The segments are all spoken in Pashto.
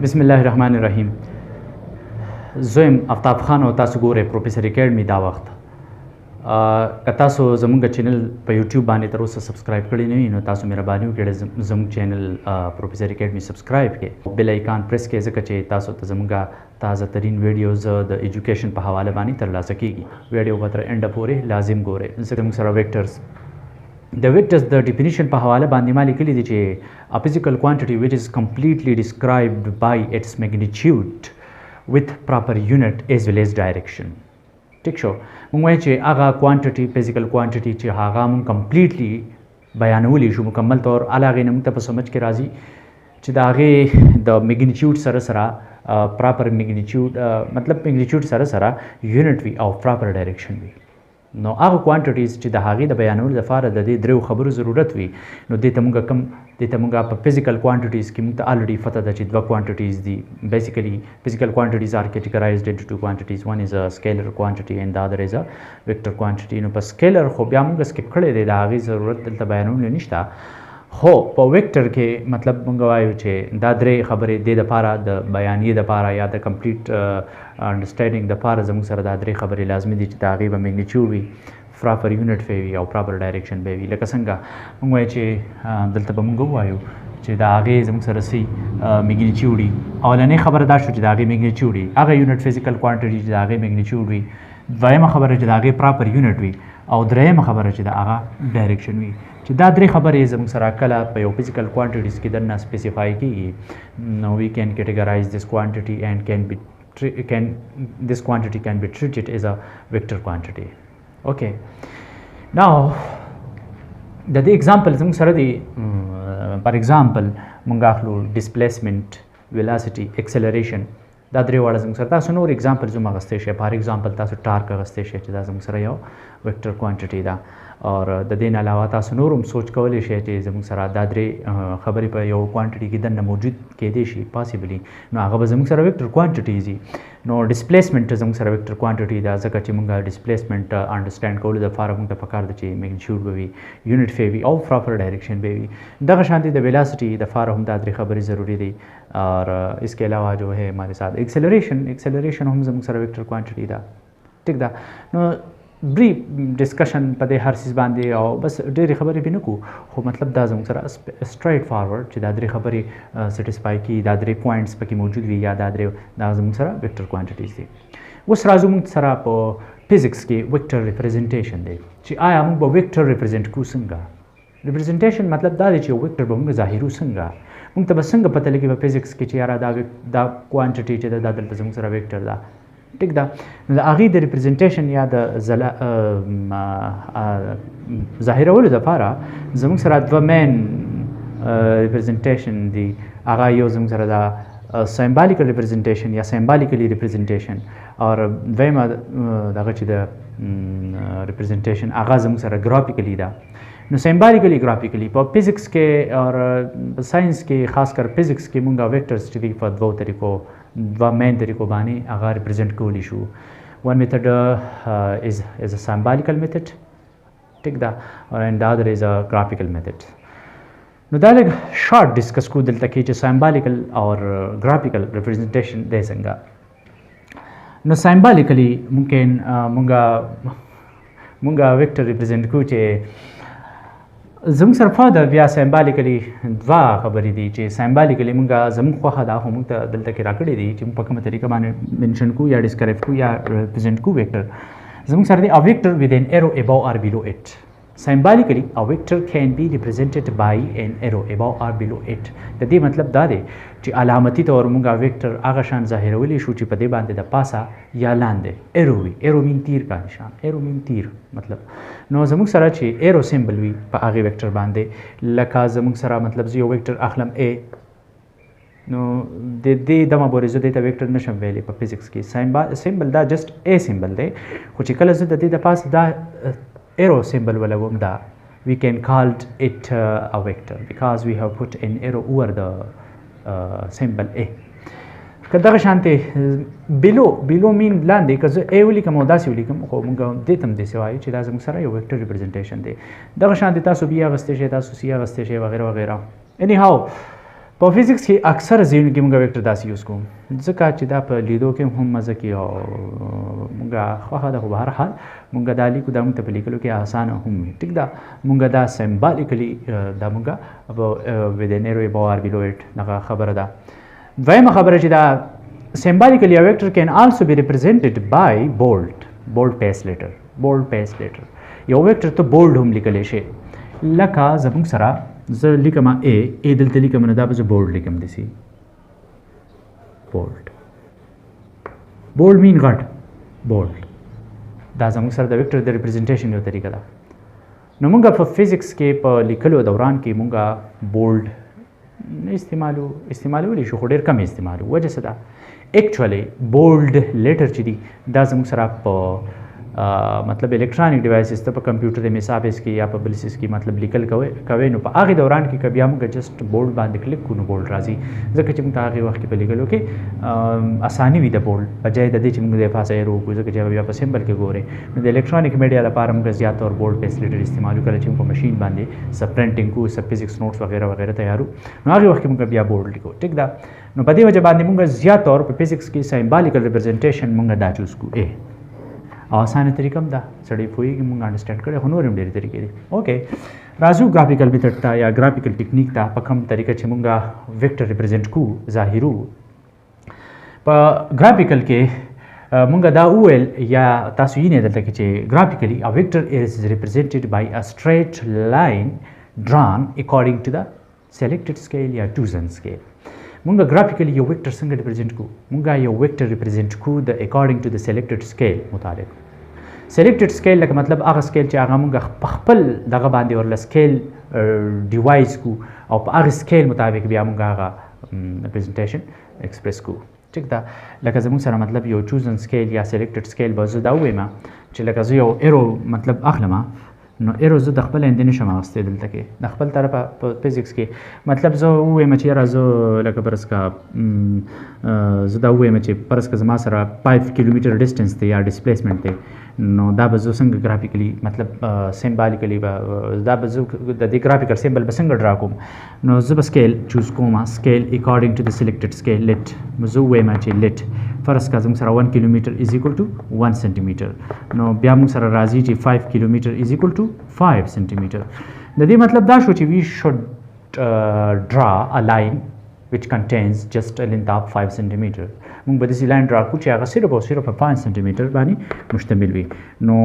बिस्मिल्लाहिर्रहमानिर्रहीम। ज़ोइम आफ्ताब खान और तासु गोरे प्रोफेसर एकेडमी दा वक्त तासु ज़मूंगा चैनल पे यूट्यूब बाने तर उसे सब्सक्राइब करी नहीं नो तासु मेहरबानी के ज़मूंग चैनल प्रोफेसर एकेडमी सब्सक्राइब के बेल आइकन प्रेस के ज़कचे तासु ज़मूंगा ताज़ा तरीन वीडियोज़ द एजुकेशन पे हवाले बानी तर ला सकेगी वीडियो बतर एंड अप हो रहे लाजिम गोरे ज़मूंग सरा vectors The vectors, the definition pa hawala bandi mali kili diche a physical quantity which is completely described by its magnitude with proper unit as well as direction. ठीक शो मुंगे चे आगा quantity physical quantity चे हागा मुंग completely बयानवली शो मुकम्मल तौर अलागे नमुक तब समझ के राजी चे दागे the magnitude सरा proper magnitude मतलब magnitude सरा unit भी और proper direction भी نو هغه کوانټیټیز چې د هغې د بیانولو لپاره د دې دریو خبرو ضرورت وي نو دې ته مونږ په فزیکل کوانټیټیز کې مونږ ته الریډي پته ده چې دوه کوانټیټیز دي بیسیکلی فزیکل کوانټیټیز آر کیټیګرایزډ انټو ټو کوانټیټیز ون از ا سکیلر کوانټیټي اینڈ د ادر از ا ویکټر کوانټیټي نو په سکیلر خو بیا مونږ سکیپ کړی دی د هغې ضرورت دلته بیانولو نشته خو په ویکټر کې مطلب مونږ وایو چې دا درې خبرې د لپاره د بیانیې لپاره یا د کمپلیټ انډرسټینډینګ لپاره زموږ سره دا درې خبرې لازمي دي چې د هغې به میګنیچیوډ وي پراپر یونټ به وي او پراپر ډایرکشن به وي لکه څنګه مونږ وایو چې دلته به مونږ ووایو چې د هغې زموږ سره سي میګنیچیوډ وي اولنۍ خبره دا شو چې د هغې میګنیچیوډ وي هغه یونټ فزیکل کوانټیټي چې د هغې میګنیچیوډ وي دویمه خبره چې د هغې پراپر یونټ وي او دریمه خبره چې د هغه ډایرکشن وي چې دا درې خبرې زموږ سره کله په یو فزیکل کوانټیټیز کې درنه سپیسیفای کیږي نو وی کین کیټیګرایز دس کوانټیټي اینڈ this quantity can be treated as a vector quantity. Okay, now د دې example زموږ سره دی پر example مونږ اخلو displacement velocity acceleration دا درې واړه زموږ سره تاسو نور example زما غستې شي پر example تاسو ټارک غستې شي چې دا زموږ سره یو vector quantity ده اور د دې نه علاوه تاسو نور هم سوچ کولی شئ چې زموږ سره دا درې خبرې په یو کوانټیټي کې دننه موجود کېدی شي پاسبلی نو هغه به زموږ سره ویکټر کوانټیټیز دي نو ډسپلیسمنټ زموږ سره ویکټر کوانټیټي ده ځکه چې موږ ډسپلیسمنټ انډرسټینډ کولو دپاره موږ ته پکار ده چې میګنیچیوډ به وي یونټ به وي او پراپر ډایرکشن به وي دغه شانتي د ویلاسټي دپاره هم دا درې خبرې ضروري دي اور اس کے علاوه جو ہے ہمارے ساتھ ایکسیلریشن هم زموږ سره ویکټر کوانټیټي ده ټیک ده نو بریف ډسکشن په دې هر څیز باندې او بس ډېرې خبرې به نه کوو خو مطلب دا زموږ سره سټریټ فارورډ چې دا درې خبرې سټیسفای کړي دا درې پوینټس پکې موجود وي یا دا درې دا زموږ سره ویکټر کوانټیټیز دي اوس راځو موږ سره په فزیکس کې ویکټر ریپرزنټیشن دی چې آیا موږ به ویکټر ریپرزنټ کوو څنګه ریپرزنټیشن مطلب دا دی چې ویکټر به موږ ظاهرو څنګه موږ ته به څنګه پته لګي په فزیکس کې چې یاره دا کوانټیټي چې دا دلته زموږ سره ویکټر ده ټیک ده نو د هغې د ریپرزنټیشن یا د ظاهرولو دپاره زموږ سره دوه مین ریپرزنټیشن دي هغه یو زموږ سره دا سیمبالیکل ریپرزنټیشن یا سیمبالیکلی ریپرزنټیشن اور دویمه دغه چې د ریپرزنټیشن هغه زموږ سره ګرافیکلی ده نو سیمبالیکلی ګرافیکلی په فزیکس کې اور ساينس کې خاص کر فزیکس کې مونږه ویکټرز چې دي په دوه طریقو دوه مین طریقو باندې هغه ریپرزنټ کولی شو ون میتھډ از ا سیمبالیکل میتھډ ټیک ده اینڈ د ادر از ا ګرافیکل میتھډ نو دا لږ شارټ ډسکس کو دلته کې چې سیمبالیکل اور ګرافیکل ریپرزنټیشن دی څنګه نو سیمبالیکلی ممکن مونږه ویکټر ریپرزنټ کو چې زموږ سره فاده بیا سیمبالیکلی دوه خبرې دي چې سیمبالیکلی مونږه زموږ خوښه دا خو مونږ ته دلته کې راکړې دي چې موږ په کومه طریقه باندې منشن کو یا ډسکرایب کو یا ریپرزنټ کو ویکټر زموږ سره دی ا ویکټر ود ان ایرو اباو اور بلو اٹ سیمبالیکلی ا ویکټر کین بی ریپرزنټډ بای ان ایرو اباو اور بلو اٹ د دې مطلب دا دی چې علامتي طور مونږه ویکټر هغه شان ظاهرولی شو چې په دې باندې د پاسه یا لاندې ایرو وي ایرو مین تیر کا نشان ایرو مین تیر مطلب نو زموږ سره چې ایرو سیمبل وي په هغې ویکټر باندې لکه زموږ سره مطلب زه یو ویکټر اخلم ا نو د دې دمه پورې زه دې ته ویکټر نشم ویلی په فزیکس کې سیمبل دا جسټ ا سیمبل دی خو چې کله زه د دې د پاسه دا arrow symbol ولګوم دا we can call it a vector because we have put an arrow over the symbol a که دغه شانته below mean لاندې که زه a ولیکم او داسې ولیکم خو موږ دې ته هم داسې وایو چې دا زموږ سره یو ویکټر ریپرزنټیشن دی دغه شانته تاسو b اخیستی شئ تاسو c اخیستی شئ وغیره وغیره anyhow په فزیکس کې اکثر ځینو کې موږ ویکټر داسې یوز کوو ځکه چې دا په لیدو کې هم مزه کوي او موږ خوښه ده خو به هر حال موږ دا لیکو دا موږ ته په لیکلو کې اسانه هم وي ټیک ده موږ دا سمبالیکلی دا موږ with an arrow above or below it دغه خبره ده دویمه خبره چې دا symbolically a vector can also be represented by bold space letter یو ویکټر ته بولډ هم لیکلی شي لکه زموږ سره زه لیکم ا دلته لیکم نو دا به زه بولډ لیکم داسې بولډ مین غټ بولډ دا زموږ سره د ویکټر د ریپرزنټیشن یو طریقه ده نو موږ په فزیکس کې په لیکلو دوران کې موږ بولډ استعمالولی شو خو ډېر کم استعمالو وجه څه ده ایکچولی بولډ لیټر چې دي دا زموږ سره په مطلب الیکټرانیک ډیوایسز ته په کمپیوټر د میسافیس کې یا په بل سیس کې مطلب لیکل کوي نو په هغې دوران کې که بیا موږ جسټ بولډ باندې کلیک کړو نو بولډ راځي ځکه چې موږ ته هغې وخت کې په لیکلو کې اساني وي د بولډ بجای د دې چې موږ د پاسه ایرو وکړو ځکه چې بیا په سمبل کې ګورئ نو د الیکټرانیک میډیا لپاره موږ زیات طور بولډ فیسلیټر استعمالو کله چې موږ په مشین باندې سب پرنټینګ کوو سب فزیکس نوټس وغیره وغیره تیارو نو هغې وخت کې موږ بیا بولډ لیکو ټیک ده نو په دې وجه باندې موږ زیات طور په فزیکس کې سمبالیکل ریپرزنټیشن موږ دا چوز کوو او اسانه طریقه هم ده سړی پوهېږي موږ انډرسټینډ کړی خو نور هم ډېرې طریقې دي اوکې راځو ګرافیکل میتډ ته یا ګرافیکل ټیکنیک ته په کوم طریقه چې موږ ویکټر ریپرزینټ کوو ظاهرو په ګرافیکل کې موږ دا وویل یا تاسو یې دلته کې چې ګرافیکلی ا ویکټر از ریپرزینټډ بای ا سټریټ لاین drawn according to the selected scale یا chosen scale مونږ ګرافیکلی یو ویکټر څنګه ریپرزینټ کوو مونږ یو ویکټر ریپرزینټ کوو د اکارډینګ ټو د سلیکټډ سکیل مطابق سلیکټډ سکیل لکه مطلب هغه سکیل چې هغه مونږ په خپل دغه باندې ورله سکیل ډیوایز کوو او په هغه سکیل مطابق بیا مونږ هغه ریپرزنټیشن ایکسپریس کوو ټیک ده لکه زموږ سره مطلب یو چوزن سکیل یا سلیکټډ سکیل به زه دا ووایم چې لکه زه یو ایرو مطلب اخلم نو ایرو زه د خپل اندې نشم اخیستی دلته کې د خپل طرفه په فزیکس کې مطلب زه ووایم چې یاره زه لکه فرض که زه دا ووایم چې فرض که زما سره 5 کیلومیټر ډسټنس دی یا ډسپلیسمنټ دی نو دا به زه څنګه ګرافیکلی مطلب سمبالیکلی به دا به زه د دې ګرافیکل سمبل به څنګه ډرا کوم نو زه به سکیل چوز کوم سکیل اکارډینګ ټو د سلیکټډ سکیل لیټ زه ووایم چې لیټ فرض که زموږ سره 1 کیلومیټر از ایکول ټو 1 سنټیمیټر نو بیا موږ سره راځي چې 5 کیلومیټر از ایکول ټو 5 سنټیمیټر د دې مطلب دا شو چې وی شوډ ډرا ا لاین which contains just a length of 5 centimeter موږ به داسې لاین ډرا کړو چې هغه صرف او صرف 5 سنټیمیټر باندې مشتمل وي نو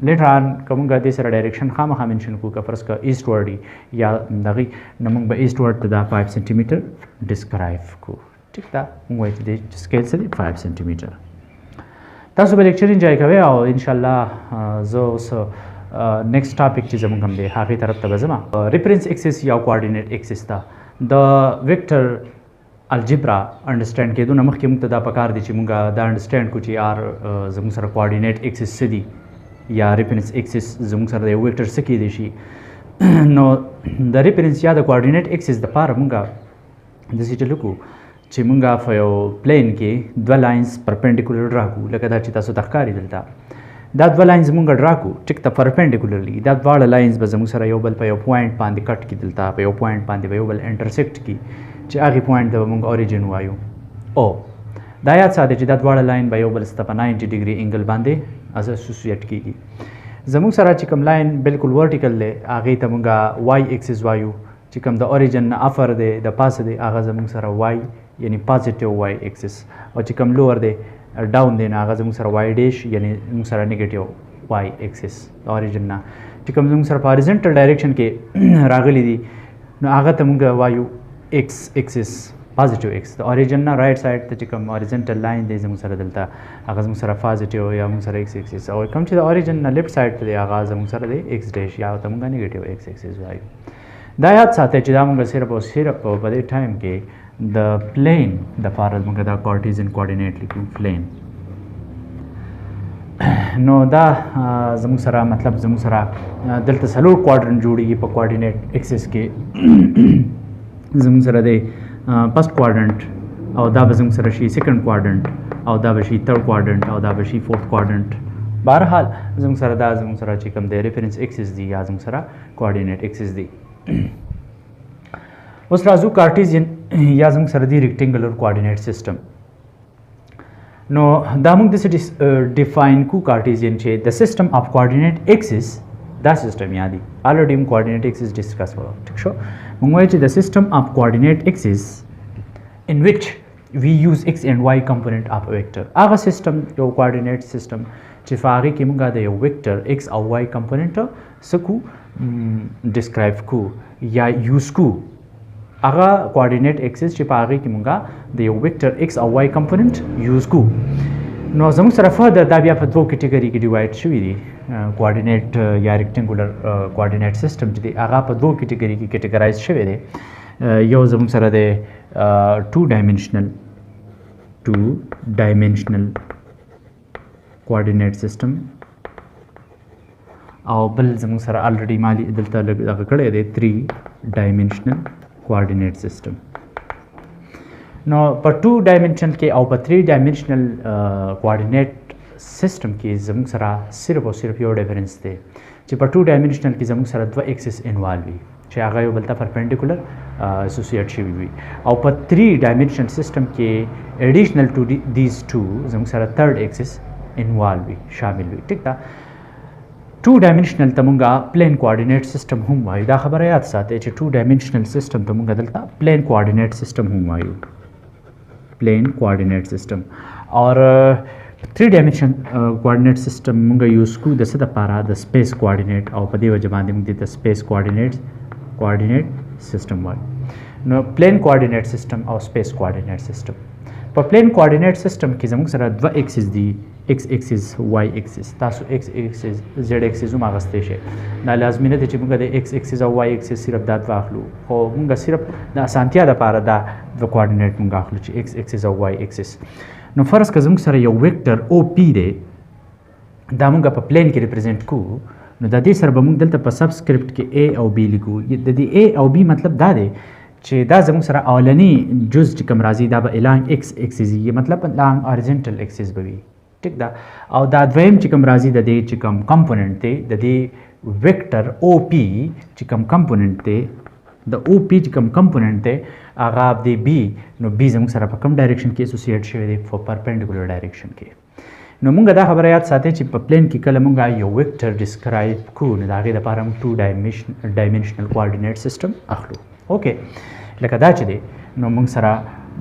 لیټر آن که موږ دې سره ډایرکشن خامخا منشن کړو که فرض که ایسټ ورډ یا دغې نو موږ به ایسټ ورډ ته دا 5 سنټیمیټر ډسکرایب کړو ټیک ده موږ وایو چې د سکیل څه دی 5 سنټیمیټر تاسو به لیکچر انجوای کوئ او انشاءالله زه اوس نیکسټ ټاپک چې زموږ هم دی هغې طرف ته به ځم ریفرنس ایکسس یا کوارډینیټ ایکسس ته د ویکټر الجبرا انډرسټینډ کېدو نه مخکې موږ ته دا پکار دی چې موږ دا انډرسټینډ کړو چې یار زموږ سره کوارډینیټ ایکسس څه دي یا ریفرنس ایکسس زموږ سره د یو ویکټر څه کېدی شي نو د ریفرنس یا د کوارډینیټ ایکسس دپاره موږ داسې چلو کړو چې موږ په یو پلین کې دوه لاینز پرپینډیکولر ډرا کړو لکه دا چې تاسو ته ښکاري دلته دا دوه لاینز موږ ډرا کړو ټیک ته پرپینډیکولرلی دا دواړه لاینز به زموږ سره یو بل په یو پوینټ باندې کټ کړي دلته په یو پوینټ باندې به یو بل انټرسیکټ کړي چې هغې پوینټ ته به موږ اوریجن وایو او دا یاد ساتئ چې دا دواړه لاین به یو بل سره په 90 ډیګري انګل باندې اسوسییټ کېږي زموږ سره چې کوم لاین بالکل ورټیکل دی هغې ته موږ وای ایکسس وایو چې کوم د اوریجن نه افر دی د پاسه دی هغه زموږ سره وای یعنی پازیټیو وای ایکسس او چې کوم لوور دی ډاون دی نو هغه زموږ سره وای ډیش یعنی موږ سره نیګیټیو وای ایکسس د اوریجن نه چې کوم زموږ سره په هاریزنټل ډایرکشن کې راغلی دي نو هغه ته موږ وایو ایکس ایکسس پازیټیو ایکس د اوریجن نه رایټ سایډ ته چې کوم هاریزنټل لاین دی زموږ سره دلته هغه زموږ سره پازیټیو یا موږ سره ایکس ایکسس او کوم چې د اوریجن نه لیفټ سایډ ته دی هغه زموږ سره دی ایکس ډیش یا ته موږ نیګیټیو ایکس ایکسس وایو دا یاد ساتئ چې دا موږ صرف او صرف په دې ټایم کې د پلین دپاره موږ دا کارټیزن کوارډینیټ لیکو پلین نو دا زموږ سره مطلب زموږ سره دلته څلور کوارډرنټ جوړیږي په کوارډینیټ ایکسس کې زموږ سره دی فرست کوارډرنټ او دا به زموږ سره شي سیکنډ کوارډرنټ او دا به شي تھرډ کوارډرنټ او دا به شي فورث کوارډرنټ بهرحال زموږ سره دا زموږ سره چې کوم دی ریفرنس ایکسس دی یا زموږ سره کوارډینیټ ایکسس دی اوس راځو کارټیزین یا زموږ سره دی ریکټینګولر کوارډینیټ سیستم نو دا موږ داسې ډیفاین کو کارټیزین چې د سیستم اف کوارډینیټ ایکسس دا سیستم یادي الریډي موږ کوارډینیټ ایکسس ډسکس کړو ٹھیک شو موږ وایو چې د سیستم اف کوارډینیټ ایکسس in which we use x and y component of a vector هغه سیستم یو کوارډینیټ سیستم چې په هغې کې موږ د یو ویکټر x او y کمپوننټ څه کو ډسکرایب کو یا یوز کو هغه کوارډینیټ ایکسس چې په هغې کې موږ د یو ویکټر x او y کمپوننټ یوز کو نو زموږ سره فردر دا بیا په دوه کټګري کې ډیوایډ شوي دي کوارډینیټ یا ریکټینګولر کوارډینیټ سیستم چې دی هغه په دوه کټګري کې کټګرایز شوی دی یو زموږ سره د two dimensional coordinate system او بل زموږ سره الریډي مالي دلته دغه کړی دی 3 dimensional coordinate system نو په 2 dimensional کې او په 3 dimensional coordinate system کې زموږ سره صرف او صرف یو ډیفرنس دی چې په 2 dimensional کې زموږ سره دوه ایکسس انوالو وي چې هغه یو بل ته پرپینډیکولر اسوسییټ شوي وي او په 3 ډایمنشن سیستم کې ایډیشنل ټو دیز ټو زموږ سره تھرډ ایکسس انوالو وي شامل وي ټیک ده 2 ډایمنشنل ته مونږه پلین کوارډینیټ سیستم هم وایو دا خبره یاد ساتئ چې 2 ډایمنشنل سیستم ته مونږ دلته پلین کوارډینیټ سیستم هم وایو پلین کوارډینیټ سیستم اور 3 dimension coordinate system مونږ یوز کو د څه لپاره د سپیس کوارډینیټ او په دې وجه باندې مونږ د سپیس کوارډینیټ سیستم وایو نو پلین کوارډینیټ سیستم او سپیس کوارډینیټ سیستم په پلین کوارډینیټ سیستم کې زموږ سره دوه ایکسس دي x axis y axis تاسو x axis z axis هم اغستی شئ دا لازمي نه دی چې موږ د x axis او y axis صرف دا واخلو خو موږ صرف د اسانتیا لپاره دا دوه کوارډینیټ موږ اخلو چې x axis او y axis نو فرض که زموږ سره یو ویکټر او پی دی دا موږ په پلین کې ریپرزینټ کو نو د دې سره به موږ دلته په سبسکرپټ کې a او b لیکو د دې a او b مطلب دا دی چې دا زموږ سره اولنی جز چې کوم راځي دا به الانګ x axis یي مطلب الانګ هوريزونټل axis به وي ټیک ده او دا دویم چې کوم راځي د دې چې کوم کمپوننټ دی د دې ویکټر او پی چې کوم کمپوننټ دی د او پی چې کوم کمپوننټ دی هغه د بی نو بی زموږ سره په کوم ډایرکشن کې اسوسییټ شوی دی په پرپینډیکولر ډایرکشن کې نو موږ دا خبره یاد ساتئ چې په پلین کې کله موږ یو ویکټر ډسکرایب کو نو د هغې لپاره موږ 2 ډایمنشنل کوارډینیټ سیستم اخلو اوکې لکه دا چې دی نو موږ سره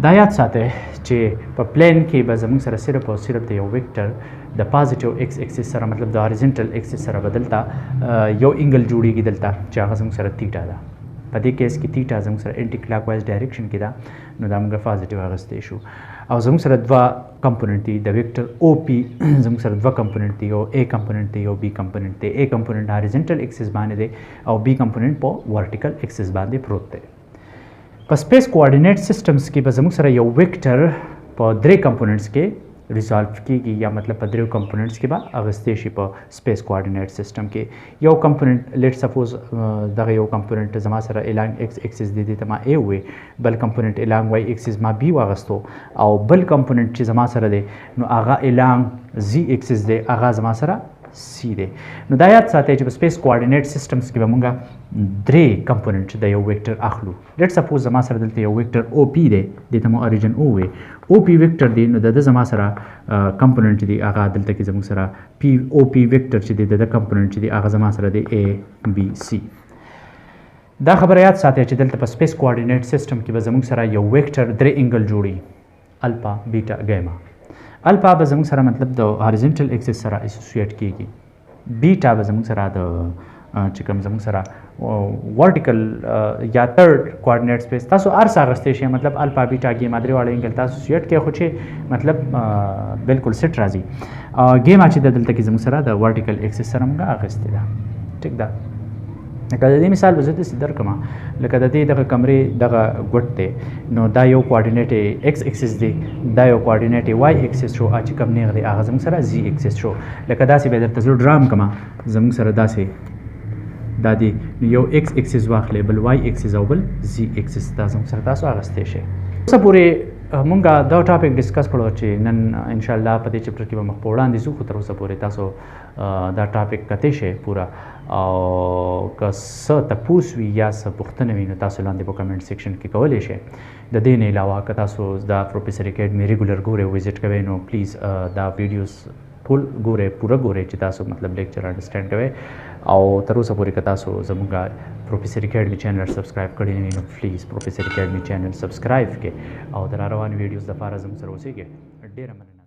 دا یاد ساتئ چې په پلین کې به زموږ سره صرف او صرف د یو ویکټر د پازیټیو ایکس ایکسس سره مطلب د هوريزونټل ایکسس سره به دلته یو انګل جوړیږي دلته چې هغه زموږ سره تیټا ده په دې کیس کې تیټا زموږ سره انټي کلاک وایز ډایرکشن کې ده نو دا موږ پازیټیو اخیستی شو او زموږ سره دوه کمپوننټ دي د ویکټر او پی زموږ سره دوه کمپوننټ دي یو اے کمپوننټ دی یو بی کمپوننټ دی اے کمپوننټ هوريزونټل ایکسس باندې دی او بی کمپوننټ په ورټیکل ایکسس باندې پروت دی په سپیس کوارډینیټ سیستمز کې به زموږ سره یو ویکټر په درې کمپوننټس کې ریزالو کیږي یا مطلب په دریو کمپوننټس کې به اغوستی شي په سپیس کوارډینیټ سیستم کې یو کمپوننټ لیټ سپوز دغه یو کمپوننټ زما سره الانګ ایکس ایکسس دی دې ته ما اے ووی بل کمپوننټ الانګ وای ایکسس ما بی واغستو او بل کمپوننټ چې زما سره دی نو هغه الانګ زی ایکسس دی هغه زما سره سی دی نو دا یاد ساتئ چې په سپیس کوارډینیټ سیستمز کې به مونږ درې کمپوننټ د یو ویکټر اخلو لیټ سپوز زما سره دلته یو ویکټر او پی دی دې ته مو اوریجن او وی او پی ویکټر دی نو د زما سره کمپوننټ دی هغه دلته کې زموږ سره پی او پی ویکټر چې دی د کمپوننټ چې دی هغه زما سره دی ا بی سی دا خبره یاد ساتئ چې دلته په سپیس کوارډینیټ سیستم کې به زموږ سره یو ویکټر درې انګل جوړي الفا بیټا ګاما الفا به زموږ سره مطلب د هوريزونټل ایکسس سره اسوسییټ کیږي بیټا به زموږ سره د چې کوم زموږ سره ورټیکل یا تھرډ کوارډینیټ سپیس تاسو هر څه اخیستی شئ مطلب الفا بیټا ګیما درې واړه انګل تاسو اسوسییټ کړئ خو چې مطلب بالکل سیټ راځي ګیما چې دلته کې زموږ سره د ورټیکل ایکسس سره موږ اخیستې ده ټیک ده لکه د دې مثال به زه داسې درکړم لکه د دې دغه کمرې دغه ګوټ دی نو دا یو کوارډینیټ ایکس ایکسس دی دا یو کوارډینیټ وای ایکسس شو چې کوم نیغ دی هغه زموږ سره زی ایکسس شو لکه داسې به درته زه ډرام کړم زموږ سره داسې دا دی یو ایکس ایکسس واخلئ بل وای ایکسس او بل زی ایکسس دا زموږ سره تاسو اخیستی شئ اوسه پورې مونږ دا ټاپک ډسکس کړو چې نن انشاءالله په دې چپټر کې به مخ په وړاندې ځو خو تر اوسه پورې تاسو دا ټاپک کتی شئ پوره او که څه تپوس وي یا څه پوښتنه وي نو تاسو لاندې په کمنټ سیکشن کې کولی شئ. د دې نه علاوه که تاسو د پروفیسر اکیډمي ریګولر ګورئ وزټ کوئ نو پلیز دا ویډیوز ټول ګورئ پوره ګورئ چې تاسو مطلب لیکچر انډرسټینډ کوئ او تر اوسه پورې که تاسو زموږ پروفیسر اکیډمي چینل سبسکرایب کړی نه وي نو پلیز پروفیسر اکیډمي چینل سبسکرایب کړئ او د را روانو ویډیوز دپاره زموږ سره اوسیږئ. ډېره مننه.